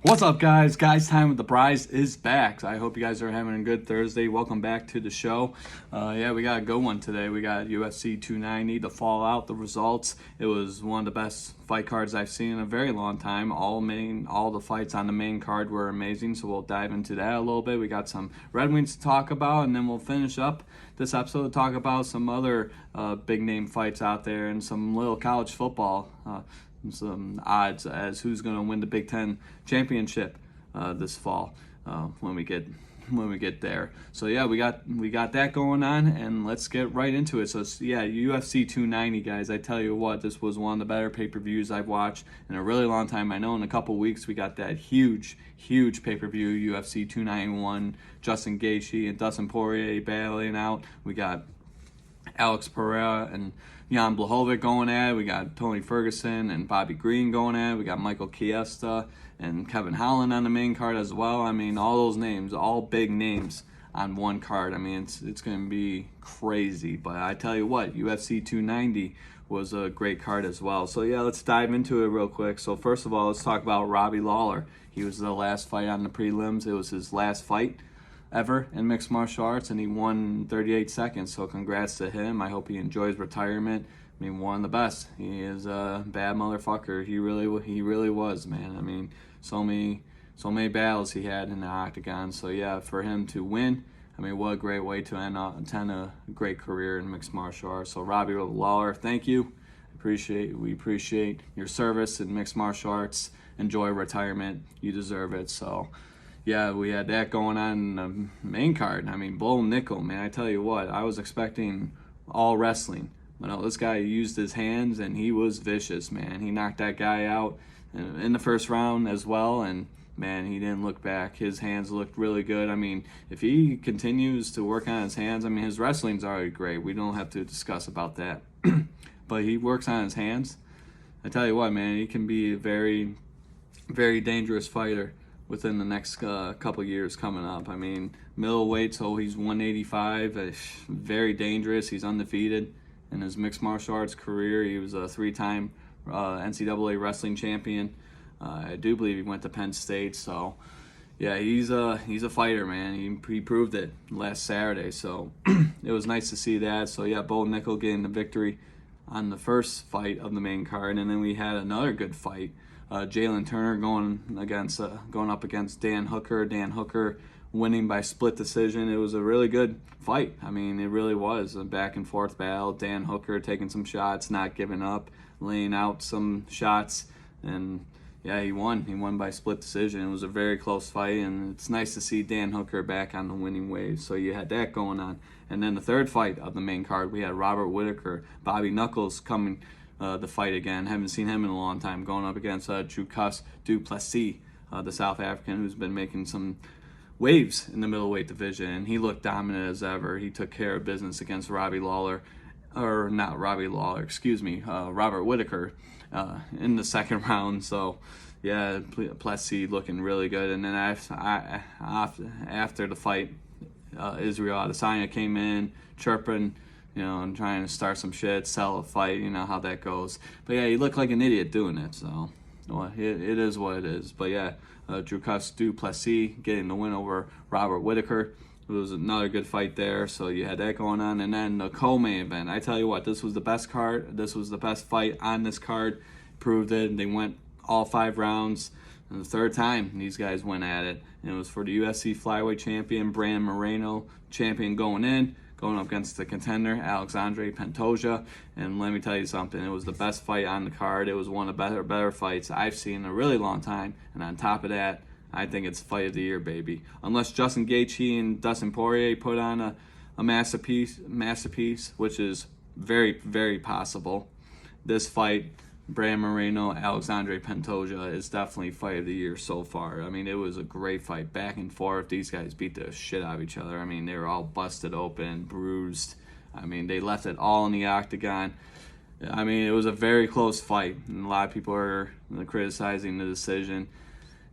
What's up, guys? Guys Time with the Prize is back. I hope you guys are having a good Thursday. Welcome back to the show. Yeah, we got a good one today. We got UFC 290, the fallout, the results. It was one of the best fight cards I've seen in a very long time. All the fights on the main card were amazing, so we'll dive into that a little bit. We got some Red Wings to talk about, and then we'll finish up this episode to talk about some other big name fights out there and some little college football. Some odds as who's going to win the Big Ten championship this fall when we get there. So yeah, we got that going on, and let's get right into it. So yeah, UFC 290, guys. I tell you what, this was one of the better pay-per-views I've watched in a really long time. I know in a couple weeks we got that huge pay-per-view, UFC 291, Justin Gaethje and Dustin Poirier battling out. We got Alex Pereira and Jan Blachowicz going at it. We got Tony Ferguson and Bobby Green going at it. We got Michael Chiesa and Kevin Holland on the main card as well. I mean, all those names, all big names on one card. I mean, it's going to be crazy. But I tell you what, UFC 290 was a great card as well. So yeah, let's dive into it real quick. So first of all, let's talk about Robbie Lawler. He was the last fight on the prelims. It was his last fight ever in mixed martial arts, and he won 38 seconds, so congrats to him. I hope he enjoys retirement. I mean, one of the best. He is a bad motherfucker. He really was, man. I mean, so many battles he had in the octagon. So yeah, for him to win, I mean, what a great way to end a great career in mixed martial arts. So Robbie Lawler, thank you. We appreciate your service in mixed martial arts. Enjoy retirement. You deserve it. So yeah, we had that going on in the main card. I mean, Bo Nickal, man, I tell you what, I was expecting all wrestling. But no, this guy used his hands, and he was vicious, man. He knocked that guy out in the first round as well, and, man, he didn't look back. His hands looked really good. I mean, if he continues to work on his hands, I mean, his wrestling's already great. We don't have to discuss about that. But he works on his hands. I tell you what, man, he can be a very, very dangerous fighter within the next couple years coming up. I mean, middleweight, so he's 185, very dangerous. He's undefeated in his mixed martial arts career. He was a three-time NCAA wrestling champion. I do believe he went to Penn State. So yeah, he's a fighter, man. He proved it last Saturday. So it was nice to see that. So yeah, Bo Nickal getting the victory on the first fight of the main card, and then we had another good fight. Jalen Turner going up against Dan Hooker. Dan Hooker winning by split decision. It was a really good fight. I mean, it really was a back and forth battle. Dan Hooker taking some shots, not giving up, laying out some shots, and yeah, he won. He won by split decision. It was a very close fight, and it's nice to see Dan Hooker back on the winning wave. So you had that going on. And then the third fight of the main card, we had Robert Whittaker, Bobby Knuckles coming the fight again. Haven't seen him in a long time, going up against Dricus du Plessis, the South African who's been making some waves in the middleweight division, and he looked dominant as ever. He took care of business against Robert Whittaker in the second round. So yeah, Plessis looking really good. And then after the fight, Israel Adesanya came in chirping, and trying to start some shit, sell a fight, you know how that goes. But yeah, he looked like an idiot doing it, so well, it is what it is. But yeah, Dricus du Plessis getting the win over Robert Whittaker. It was another good fight there, so you had that going on. And then the co-main event, I tell you what, this was the best card. This was the best fight on this card. Proved it. They went all 5 rounds. And the third time these guys went at it. And it was for the UFC flyweight champion, Brandon Moreno, champion going up against the contender, Alexandre Pantoja. And let me tell you something, it was the best fight on the card. It was one of the better fights I've seen in a really long time. And on top of that, I think it's fight of the year, baby. Unless Justin Gaethje and Dustin Poirier put on a masterpiece, which is very, very possible. This fight, Brandon Moreno, Alexandre Pantoja, is definitely fight of the year so far. I mean, it was a great fight, back and forth. These guys beat the shit out of each other. I mean, they were all busted open, bruised. I mean, they left it all in the octagon. I mean, it was a very close fight, and a lot of people are criticizing the decision.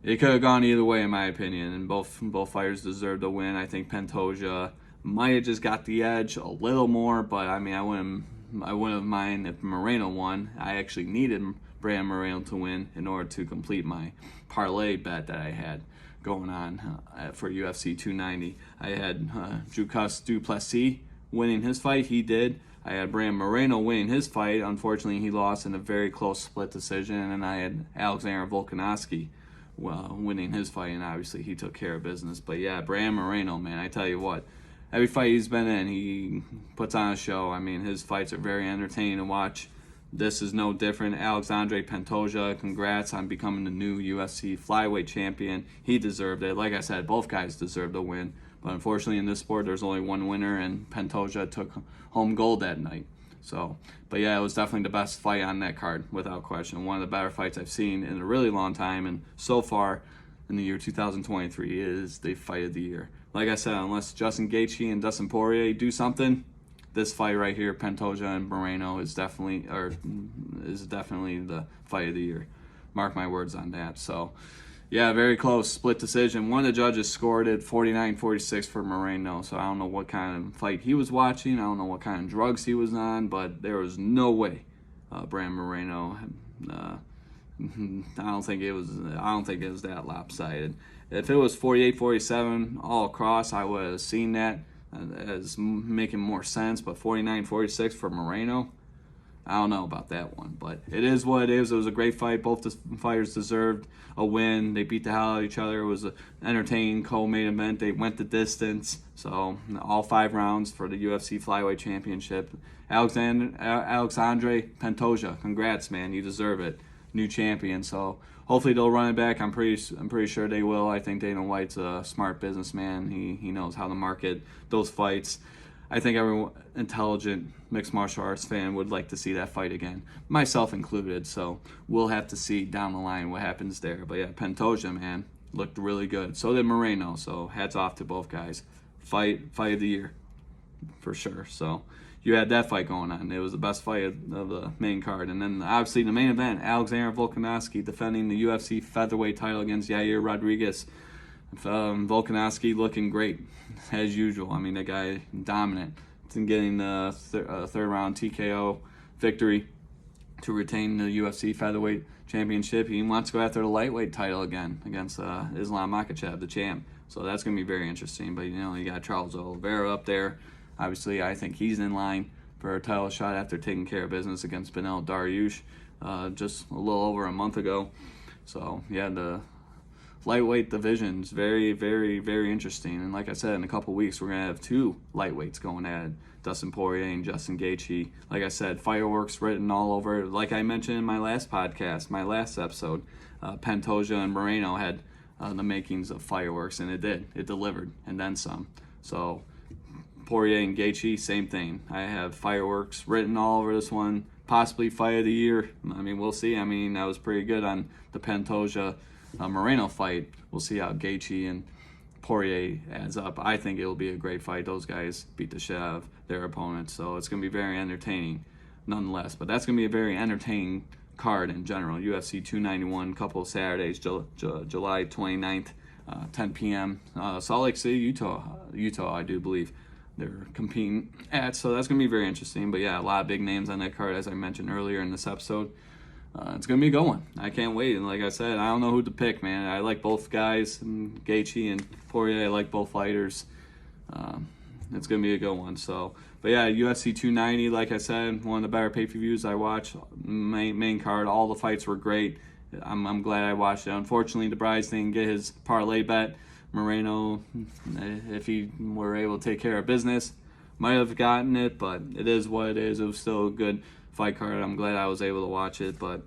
It could have gone either way, in my opinion, and both fighters deserved a win. I think Pantoja might have just got the edge a little more, but I mean, I wouldn't have minded if Moreno won. I actually needed Brandon Moreno to win in order to complete my parlay bet that I had going on for UFC 290. I had Dricus Du Plessis winning his fight. He did. I had Brandon Moreno winning his fight. Unfortunately, he lost in a very close split decision. And I had Alexander Volkanovski winning his fight, and obviously he took care of business. But yeah, Brandon Moreno, man, I tell you what, every fight he's been in, he puts on a show. I mean, his fights are very entertaining to watch. This is no different. Alexandre Pantoja, congrats on becoming the new UFC flyweight champion. He deserved it. Like I said, both guys deserved a win. But unfortunately, in this sport, there's only one winner, and Pantoja took home gold that night. So, but yeah, it was definitely the best fight on that card, without question. One of the better fights I've seen in a really long time, and so far in the year 2023 is the fight of the year. Like I said, unless Justin Gaethje and Dustin Poirier do something, this fight right here, Pantoja and Moreno, is definitely the fight of the year. Mark my words on that. So, yeah, very close, split decision. One of the judges scored it 49-46 for Moreno, so I don't know what kind of fight he was watching. I don't know what kind of drugs he was on, but there was no way Brandon Moreno. I don't think it was that lopsided. If it was 48-47 all across, I would have seen that as making more sense. But 49-46 for Moreno, I don't know about that one, but it is what it is. It was a great fight. Both the fighters deserved a win. They beat the hell out of each other. It was an entertaining co-main event. They went the distance. So all 5 rounds for the UFC Flyweight Championship. Alexandre Pantoja, congrats, man. You deserve it. New champion. So hopefully they'll run it back. I'm pretty sure they will. I think Dana White's a smart businessman. He knows how to market those fights. I think every intelligent mixed martial arts fan would like to see that fight again, myself included. So we'll have to see down the line what happens there. But yeah, Pantoja, man, looked really good. So did Moreno. So hats off to both guys. Fight of the year, for sure. So you had that fight going on. It was the best fight of the main card. And then obviously the main event, Alexander Volkanovski defending the UFC featherweight title against Yair Rodriguez. Volkanovski looking great, as usual. I mean, that guy dominant. And getting the third round TKO victory to retain the UFC featherweight championship. He wants to go after the lightweight title again against Islam Makhachev, the champ. So that's going to be very interesting. But, you got Charles Oliveira up there. Obviously, I think he's in line for a title shot after taking care of business against Beneil Dariush just a little over a month ago. So, yeah, the lightweight division's very, very, very interesting. And like I said, in a couple weeks, we're going to have 2 lightweights going at it, Dustin Poirier and Justin Gaethje. Like I said, fireworks written all over it. Like I mentioned in my last podcast, my last episode, Pantoja and Moreno had the makings of fireworks, and it did. It delivered, and then some. So Poirier and Gaethje, same thing. I have fireworks written all over this one, possibly fight of the year. I mean, we'll see. I mean, I was pretty good on the Pantoja Moreno fight. We'll see how Gaethje and Poirier adds up. I think it'll be a great fight. Those guys beat the shit out of their opponents, so it's going to be very entertaining nonetheless. But that's going to be a very entertaining card in general. UFC 291, couple of Saturdays, July 29th, 10 p.m. Salt Lake City, Utah, I do believe they're competing at. So that's going to be very interesting. But yeah, a lot of big names on that card, as I mentioned earlier in this episode. It's going to be a good one. I can't wait. And like I said, I don't know who to pick, man. I like both guys, Gaethje and Poirier. I like both fighters. It's going to be a good one. So, but yeah, UFC 290, like I said, one of the better pay-per-views I watched. Main card, all the fights were great. I'm glad I watched it. Unfortunately, the Bryce didn't get his parlay bet. Moreno, if he were able to take care of business, might have gotten it, but it is what it is. It was still a good fight card. I'm glad I was able to watch it, but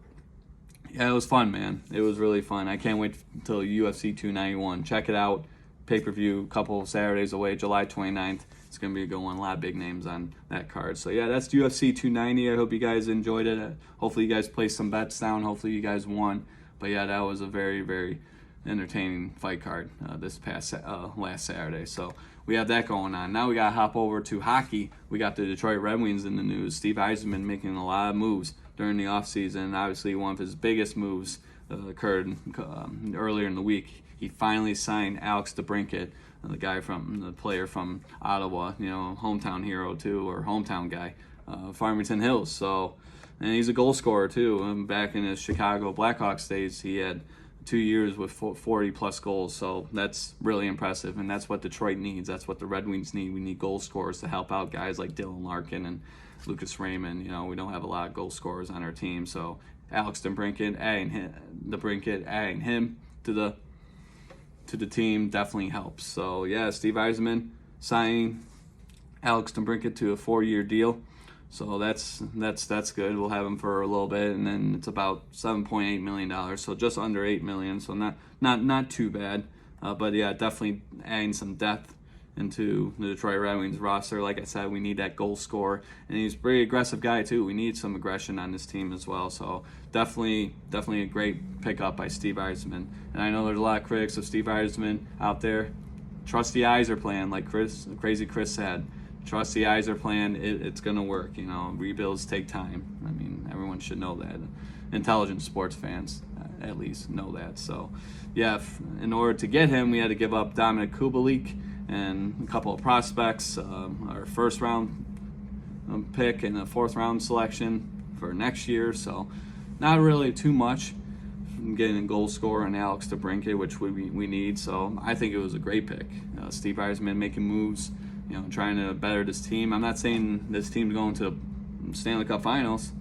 yeah, it was fun, man. It was really fun. I can't wait until UFC 291. Check it out. Pay-per-view, couple of Saturdays away, July 29th. It's going to be a good one. A lot of big names on that card. So yeah, that's UFC 290. I hope you guys enjoyed it. Hopefully you guys placed some bets down. Hopefully you guys won. But yeah, that was a very, very entertaining fight card this past last Saturday. So we have that going on. Now we got to hop over to hockey. We got the Detroit Red Wings in the news. Steve Yzerman making a lot of moves during the offseason. Obviously, one of his biggest moves occurred earlier in the week. He finally signed Alex DeBrincat, the player from Ottawa, hometown hero too, or hometown guy, Farmington Hills. So and he's a goal scorer too. Back in his Chicago Blackhawks days, he had 2 years with 40 plus goals. So that's really impressive, and that's what Detroit needs. That's what the Red Wings need. We need goal scorers to help out guys like Dylan Larkin and Lucas Raymond. You know, we don't have a lot of goal scorers on our team, so Alex DeBrincat, adding him to the team definitely helps. So yeah, Steve Yzerman signing Alex DeBrincat to a 4-year deal. So that's good. We'll have him for a little bit, and then it's about $7.8 million, so just under $8 million. So not too bad. But yeah, definitely adding some depth into the Detroit Red Wings roster. Like I said, we need that goal scorer, and he's a pretty aggressive guy too. We need some aggression on this team as well. So definitely a great pickup by Steve Yzerman. And I know there's a lot of critics of Steve Yzerman out there. Trust the Yzer plan, like Crazy Chris said. Trust the Yzer plan. It's gonna work. You know, rebuilds take time. I mean, everyone should know that. Intelligent sports fans, at least, know that. So, yeah, in order to get him, we had to give up Dominic Kubalik and a couple of prospects, our first round pick and a 4th round selection for next year. So not really too much. Getting a goal scorer and Alex DeBrincat, which we need. So I think it was a great pick. Steve Yzerman making moves, you know, trying to better this team. I'm not saying this team's going to Stanley Cup Finals.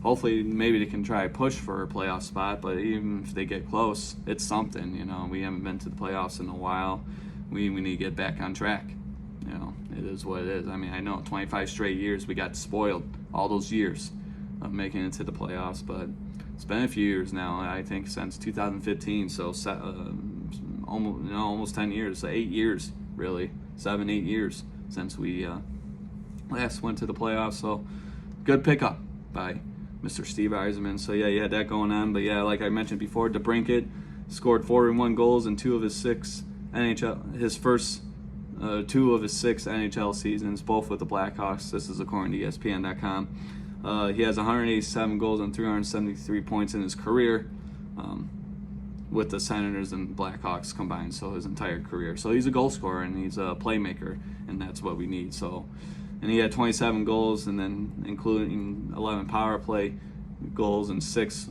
Hopefully, maybe they can try to push for a playoff spot, but even if they get close, it's something. You know, we haven't been to the playoffs in a while. We need to get back on track. You know, it is what it is. I mean, I know 25 straight years we got spoiled, all those years of making it to the playoffs, but it's been a few years now, I think, since 2015, so almost 10 years, 8 years, really, 7-8 years since we last went to the playoffs. So good pickup by Mr. Steve Yzerman. So yeah, you had that going on, but yeah, like I mentioned before, DeBrincat scored 41 goals in 2 of his 6 NHL, his first 2 of his 6 NHL seasons, both with the Blackhawks. This is according to ESPN.com. He has 187 goals and 373 points in his career with the Senators and Blackhawks combined, so his entire career. So he's a goal scorer and he's a playmaker, and that's what we need. So, and he had 27 goals, and then including 11 power play goals and 6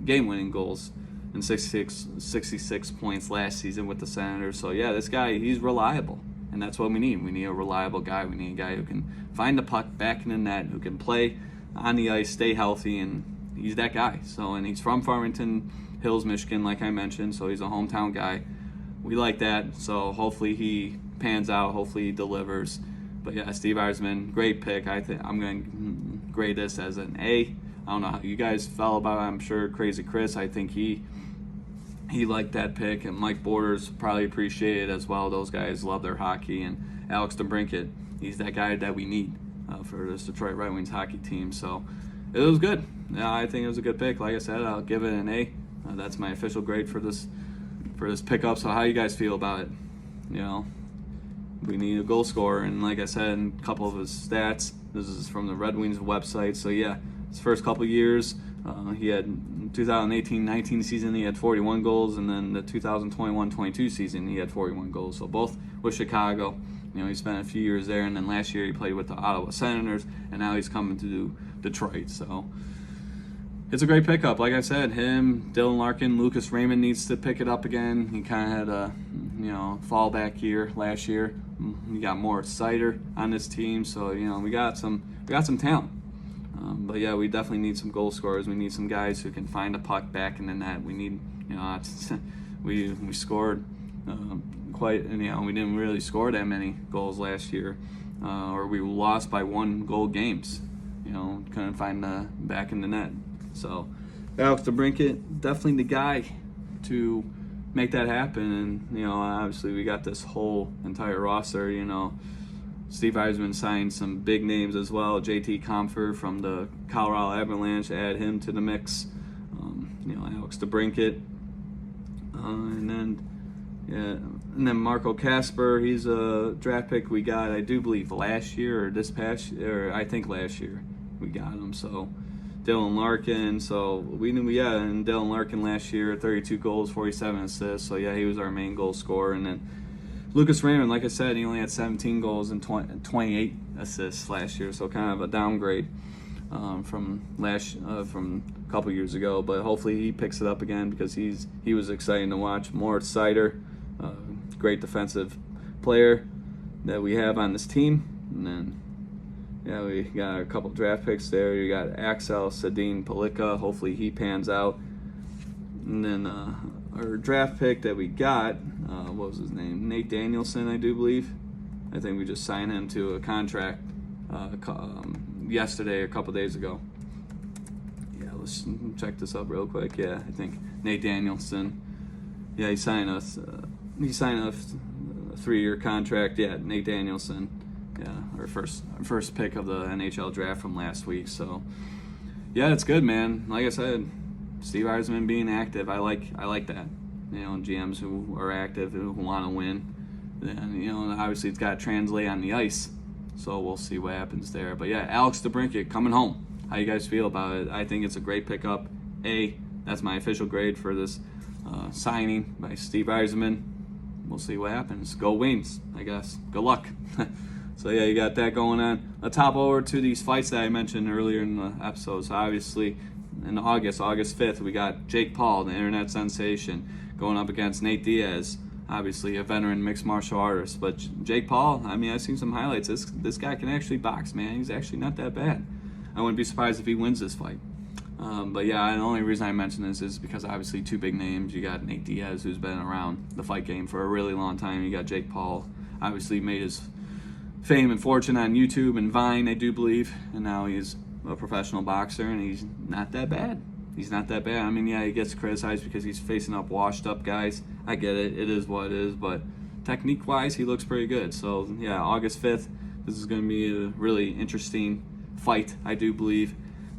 game-winning goals and 66 points last season with the Senators. So yeah, this guy, he's reliable, and that's what we need. We need a reliable guy. We need a guy who can find the puck back in the net, who can play on the ice, stay healthy, and he's that guy. So, and he's from Farmington Hills, Michigan, like I mentioned, so he's a hometown guy. We like that, so hopefully he pans out, hopefully he delivers. But yeah, Steve Yzerman, great pick. I think I'm going to grade this as an A. I don't know how you guys felt about it. I'm sure Crazy Chris, I think he liked that pick, and Mike Borders probably appreciated it as well. Those guys love their hockey, and Alex DeBrincat, he's that guy that we need for this Detroit Red Wings hockey team. So it was good. Yeah, I think it was a good pick. Like I said, I'll give it an A. That's my official grade for this pickup. So how you guys feel about it? You know, we need a goal scorer, and like I said, a couple of his stats. This is from the Red Wings website. So yeah, his first couple years, he had 2018-19 season, he had 41 goals, and then the 2021-22 season, he had 41 goals. So both with Chicago. You know, he spent a few years there, and then last year he played with the Ottawa Senators, and now he's coming to Detroit. So it's a great pickup. Like I said, him, Dylan Larkin, Lucas Raymond needs to pick it up again. He kind of had a, fallback year last year. We got more Sider on this team, so we got some talent. But yeah, we definitely need some goal scorers. We need some guys who can find the puck back in the net. We need, we scored quite, we didn't really score that many goals last year, or we lost by 1 goal games. Couldn't find the back in the net. So Alex DeBrincat, definitely the guy to make that happen. And obviously we got this whole entire roster. Steve Yzerman signed some big names as well. JT Compher from the Colorado Avalanche, add him to the mix. Alex DeBrincat, and then Marco Kasper. He's a draft pick we got, I do believe, last year or this past year. I think last year we got him. So Dylan Larkin. So and Dylan Larkin last year, 32 goals, 47 assists. So yeah, he was our main goal scorer. And then Lucas Raymond, like I said, he only had 17 goals and 28 assists last year, so kind of a downgrade. from from a couple years ago, but hopefully he picks it up again because he was exciting to watch. Moritz Seider, great defensive player that we have on this team, and then yeah, we got a couple draft picks there. You got Axel Sadine Palika. Hopefully he pans out, and then our draft pick that we got, what was his name? Nate Danielson, I do believe. I think we just signed him to a contract yesterday, a couple days ago. Yeah, let's check this up real quick. Yeah, I think Nate Danielson. Yeah, he signed a 3-year contract. Yeah, Nate Danielson. Yeah, our first pick of the NHL draft from last week. So yeah, it's good, man. Like I said, Steve Yzerman being active, I like that. You know, GMs who are active, who want to win. And, you know, obviously it's got to translate on the ice. So we'll see what happens there. But yeah, Alex DeBrincat coming home. How you guys feel about it? I think it's a great pickup. That's my official grade for this signing by Steve Yzerman. We'll see what happens. Go Wings, I guess. Good luck. So yeah, you got that going on. Let's hop over to these fights that I mentioned earlier in the episode. So obviously, in August 5th, we got Jake Paul, the internet sensation, going up against Nate Diaz, obviously a veteran mixed martial artist. But Jake Paul, I mean, I've seen some highlights. This guy can actually box, man. He's actually not that bad. I wouldn't be surprised if he wins this fight. But yeah, the only reason I mention this is because obviously two big names. You got Nate Diaz, who's been around the fight game for a really long time. You got Jake Paul, obviously made his fame and fortune on YouTube and Vine, I do believe, and now he's a professional boxer, and he's not that bad. He's not that bad. I mean, yeah, he gets criticized because he's facing up washed up guys. I get it. It is what it is, but technique-wise, he looks pretty good. So yeah, August 5th, this is going to be a really interesting fight, I do believe.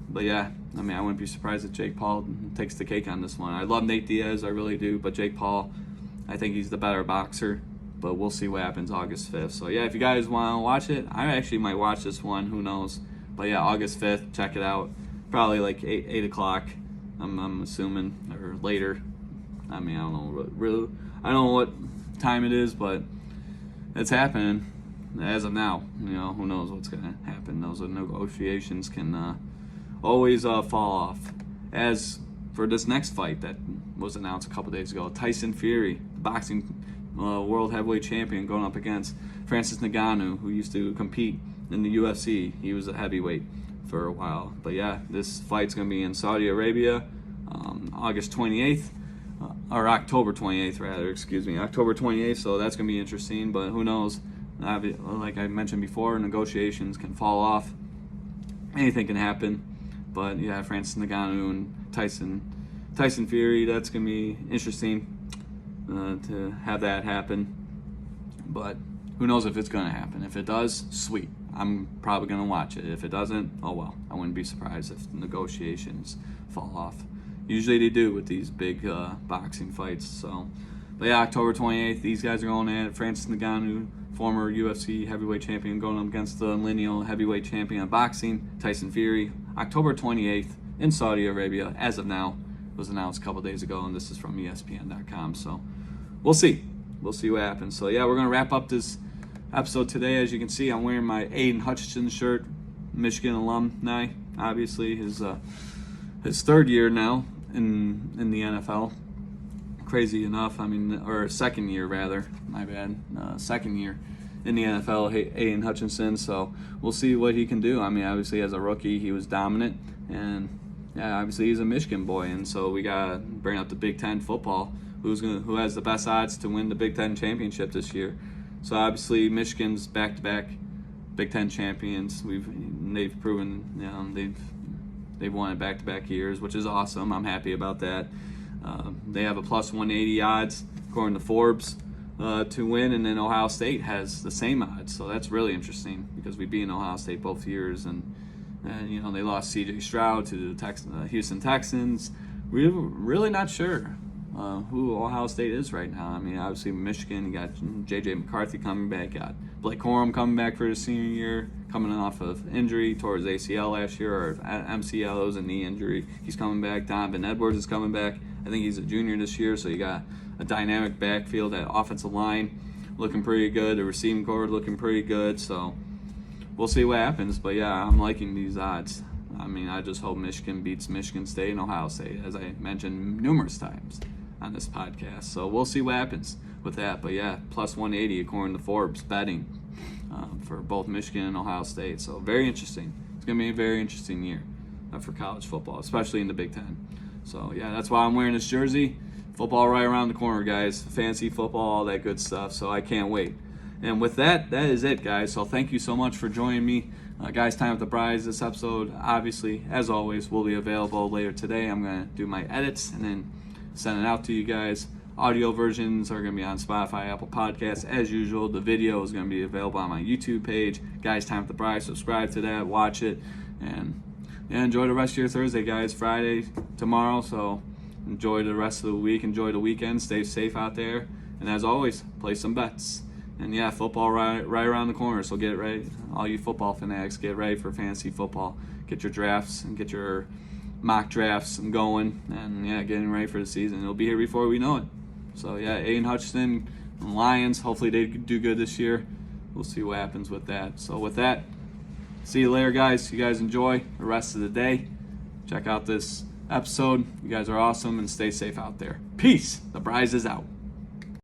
But yeah, I mean, I wouldn't be surprised if Jake Paul takes the cake on this one. I love Nate Diaz, I really do, but Jake Paul, I think he's the better boxer. But we'll see what happens August 5th. So yeah, if you guys want to watch it, I actually might watch this one. Who knows? But yeah, August 5th, check it out. Probably like 8 o'clock, I'm assuming, or later. I mean, I don't know really. I don't know what time it is, but it's happening as of now. You know, who knows what's gonna happen? Those negotiations can always fall off. As for this next fight that was announced a couple days ago, Tyson Fury, boxing world heavyweight champion, going up against Francis Ngannou, who used to compete in the UFC. He was a heavyweight for a while. But yeah, this fight's going to be in Saudi Arabia, August 28th, or October 28th rather, excuse me, October 28th, so that's going to be interesting, but who knows, like I mentioned before, negotiations can fall off, anything can happen, but yeah, Francis Ngannou and Tyson Fury, that's going to be interesting to have that happen, but who knows if it's going to happen. If it does, sweet. I'm probably going to watch it. If it doesn't, oh well. I wouldn't be surprised if negotiations fall off. Usually they do with these big boxing fights. So, but yeah, October 28th, these guys are going at it. Francis Ngannou, former UFC heavyweight champion, going up against the lineal heavyweight champion of boxing, Tyson Fury. October 28th in Saudi Arabia, as of now. It was announced a couple days ago, and this is from ESPN.com. So, we'll see. We'll see what happens. So yeah, we're going to wrap up this episode today. As you can see, I'm wearing my Aiden Hutchinson shirt, Michigan alumni. Obviously, his third year now in the NFL. Crazy enough, I mean, or second year rather. My bad. Second year in the NFL, Aiden Hutchinson. So we'll see what he can do. I mean, obviously as a rookie, he was dominant, and yeah, obviously he's a Michigan boy, and so we gotta bring up the Big Ten football. Who has the best odds to win the Big Ten championship this year? So obviously Michigan's back-to-back Big Ten champions. They've proven, you know, they've won it back-to-back years, which is awesome. I'm happy about that. They have a plus 180 odds according to Forbes to win, and then Ohio State has the same odds. So that's really interesting because we beat Ohio State both years, and you know, they lost C.J. Stroud to the Houston Texans. We're really not sure who Ohio State is right now. I mean, obviously Michigan, you got J.J. McCarthy coming back, got Blake Corum coming back for his senior year, coming off of injury towards ACL last year, or MCL, it was a knee injury. He's coming back. Donovan Edwards is coming back. I think he's a junior this year, so you got a dynamic backfield. That offensive line looking pretty good. The receiving corps looking pretty good, so we'll see what happens. But yeah, I'm liking these odds. I mean, I just hope Michigan beats Michigan State and Ohio State, as I mentioned numerous times on this podcast. So we'll see what happens with that. But yeah, plus 180 according to Forbes betting for both Michigan and Ohio State. So very interesting. It's going to be a very interesting year for college football, especially in the Big Ten. So yeah, that's why I'm wearing this jersey. Football right around the corner, guys. Fantasy football, all that good stuff. So I can't wait. And with that, that is it, guys. So thank you so much for joining me. Guys, Time with the Brides. This episode, obviously, as always, will be available later today. I'm going to do my edits and then send it out to you guys. Audio versions are going to be on Spotify, Apple Podcasts, as usual. The video is going to be available on my YouTube page. Guys, Time with the Bride. Subscribe to that. Watch it. And yeah, enjoy the rest of your Thursday, guys. Friday, tomorrow. So enjoy the rest of the week. Enjoy the weekend. Stay safe out there. And as always, play some bets. And yeah, football right around the corner. So get ready. All you football fanatics, get ready for fantasy football. Get your drafts and get your mock drafts and going. And yeah, getting ready for the season. It'll be here before we know it. So yeah, Aiden Hutchinson, Lions, hopefully they do good this year. We'll see what happens with that. So with that, see you later, guys. You guys enjoy the rest of the day. Check out this episode. You guys are awesome, and stay safe out there. Peace. The Brides is out.